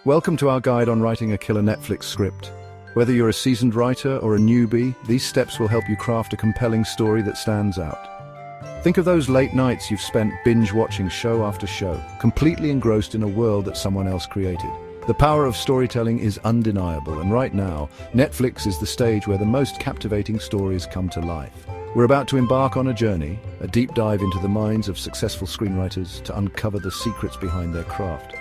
Welcome to our guide on writing a killer Netflix script. Whether you're a seasoned writer or a newbie, these steps will help you craft a compelling story that stands out. Think of those late nights you've spent binge-watching show after show, completely engrossed in a world that someone else created. The power of storytelling is undeniable, and right now, Netflix is the stage where the most captivating stories come to life. We're about to embark on a journey, a deep dive into the minds of successful screenwriters to uncover the secrets behind their craft.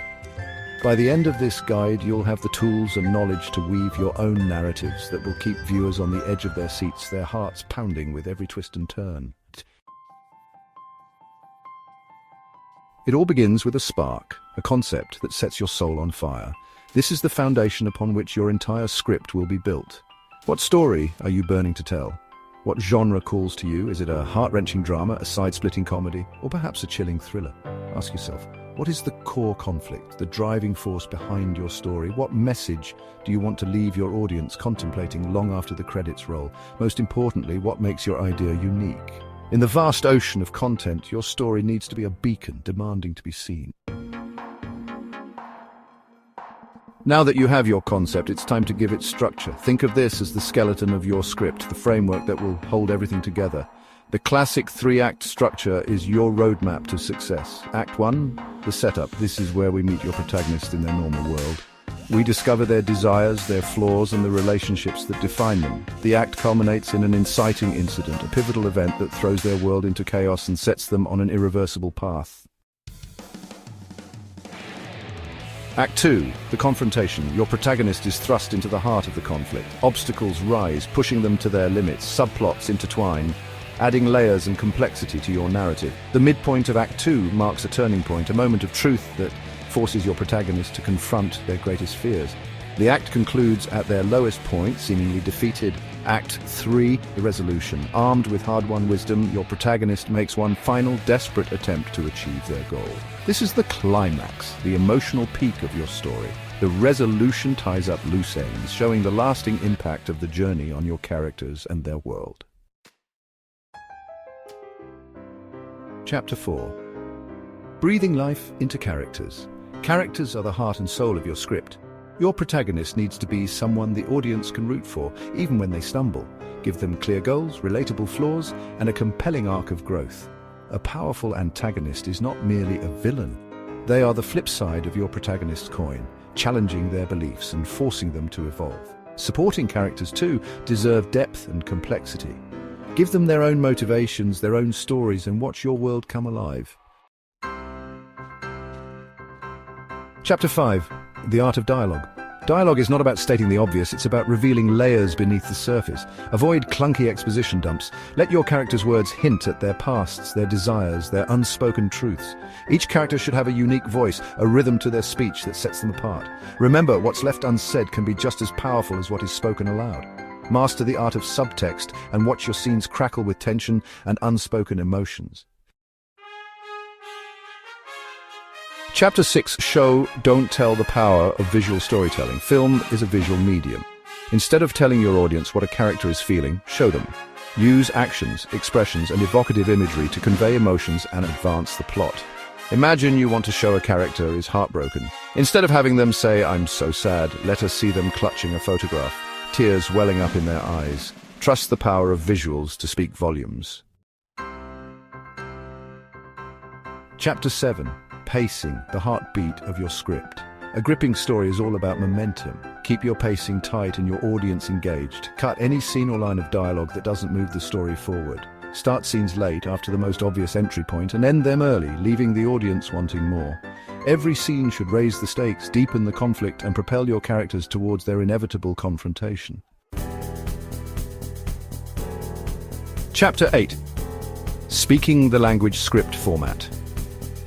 By the end of this guide, you'll have the tools and knowledge to weave your own narratives that will keep viewers on the edge of their seats, their hearts pounding with every twist and turn. It all begins with a spark, a concept that sets your soul on fire. This is the foundation upon which your entire script will be built. What story are you burning to tell? What genre calls to you? Is it a heart-wrenching drama, a side-splitting comedy, or perhaps a chilling thriller? Ask yourself, what is the core conflict, the driving force behind your story? What message do you want to leave your audience contemplating long after the credits roll? Most importantly, what makes your idea unique? In the vast ocean of content, your story needs to be a beacon demanding to be seen. Now that you have your concept, it's time to give it structure. Think of this as the skeleton of your script, the framework that will hold everything together. The classic three-act structure is your roadmap to success. Act 1, the setup. This is where we meet your protagonist in their normal world. We discover their desires, their flaws, and the relationships that define them. The act culminates in an inciting incident, a pivotal event that throws their world into chaos and sets them on an irreversible path. Act 2, the confrontation. Your protagonist is thrust into the heart of the conflict. Obstacles rise, pushing them to their limits. Subplots intertwine, adding layers and complexity to your narrative. The midpoint of Act 2 marks a turning point, a moment of truth that forces your protagonist to confront their greatest fears. The act concludes at their lowest point, seemingly defeated. Act 3, the resolution. Armed with hard-won wisdom, your protagonist makes one final desperate attempt to achieve their goal. This is the climax, the emotional peak of your story. The resolution ties up loose ends, showing the lasting impact of the journey on your characters and their world. Chapter 4. Breathing life into characters. Characters are the heart and soul of your script. Your protagonist needs to be someone the audience can root for, even when they stumble. Give them clear goals, relatable flaws, and a compelling arc of growth. A powerful antagonist is not merely a villain. They are the flip side of your protagonist's coin, challenging their beliefs and forcing them to evolve. Supporting characters, too, deserve depth and complexity. Give them their own motivations, their own stories, and watch your world come alive. Chapter 5. The Art of Dialogue. Dialogue is not about stating the obvious, it's about revealing layers beneath the surface. Avoid clunky exposition dumps. Let your characters' words hint at their pasts, their desires, their unspoken truths. Each character should have a unique voice, a rhythm to their speech that sets them apart. Remember, what's left unsaid can be just as powerful as what is spoken aloud. Master the art of subtext and watch your scenes crackle with tension and unspoken emotions. Chapter 6. Show, don't tell the power of visual storytelling. Film is a visual medium. Instead of telling your audience what a character is feeling, show them. Use actions, expressions, and evocative imagery to convey emotions and advance the plot. Imagine you want to show a character is heartbroken. Instead of having them say, "I'm so sad," let us see them clutching a photograph, tears welling up in their eyes. Trust the power of visuals to speak volumes. Chapter 7. Pacing, the heartbeat of your script. A gripping story is all about momentum. Keep your pacing tight and your audience engaged. Cut any scene or line of dialogue that doesn't move the story forward. Start scenes late after the most obvious entry point and end them early, leaving the audience wanting more. Every scene should raise the stakes, deepen the conflict, and propel your characters towards their inevitable confrontation. Chapter 8. Speaking the language script format.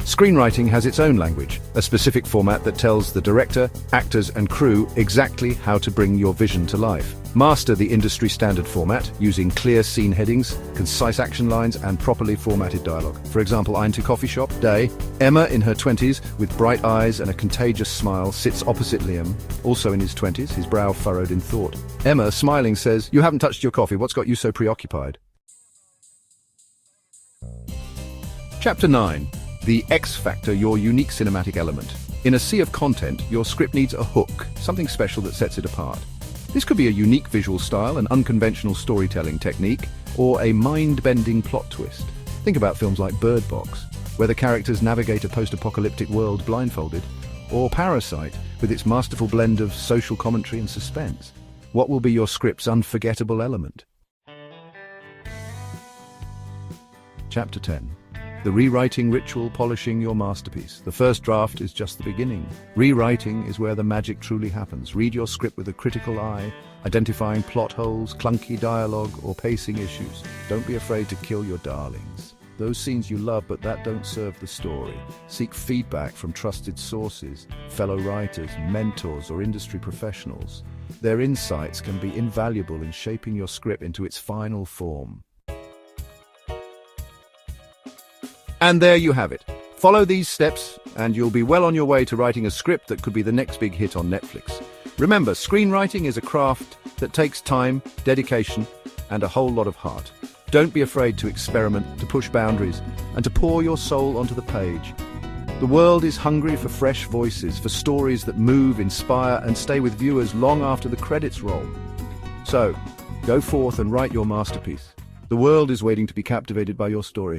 Screenwriting has its own language, a specific format that tells the director, actors, and crew exactly how to bring your vision to life. Master the industry-standard format using clear scene headings, concise action lines, and properly formatted dialogue. For example, I'm to coffee shop, day. Emma, in her 20s, with bright eyes and a contagious smile, sits opposite Liam, also in his 20s, his brow furrowed in thought. Emma, smiling, says, "You haven't touched your coffee, what's got you so preoccupied?" Chapter 9. The X Factor, your unique cinematic element. In a sea of content, your script needs a hook, something special that sets it apart. This could be a unique visual style, an unconventional storytelling technique, or a mind-bending plot twist. Think about films like Bird Box, where the characters navigate a post-apocalyptic world blindfolded, or Parasite, with its masterful blend of social commentary and suspense. What will be your script's unforgettable element? Chapter 10. The rewriting ritual, polishing your masterpiece. The first draft is just the beginning. Rewriting is where the magic truly happens. Read your script with a critical eye, identifying plot holes, clunky dialogue, or pacing issues. Don't be afraid to kill your darlings. Those scenes you love but that don't serve the story. Seek feedback from trusted sources, fellow writers, mentors, or industry professionals. Their insights can be invaluable in shaping your script into its final form. And there you have it. Follow these steps and you'll be well on your way to writing a script that could be the next big hit on Netflix. Remember, screenwriting is a craft that takes time, dedication, and a whole lot of heart. Don't be afraid to experiment, to push boundaries, and to pour your soul onto the page. The world is hungry for fresh voices, for stories that move, inspire, and stay with viewers long after the credits roll. So, go forth and write your masterpiece. The world is waiting to be captivated by your story.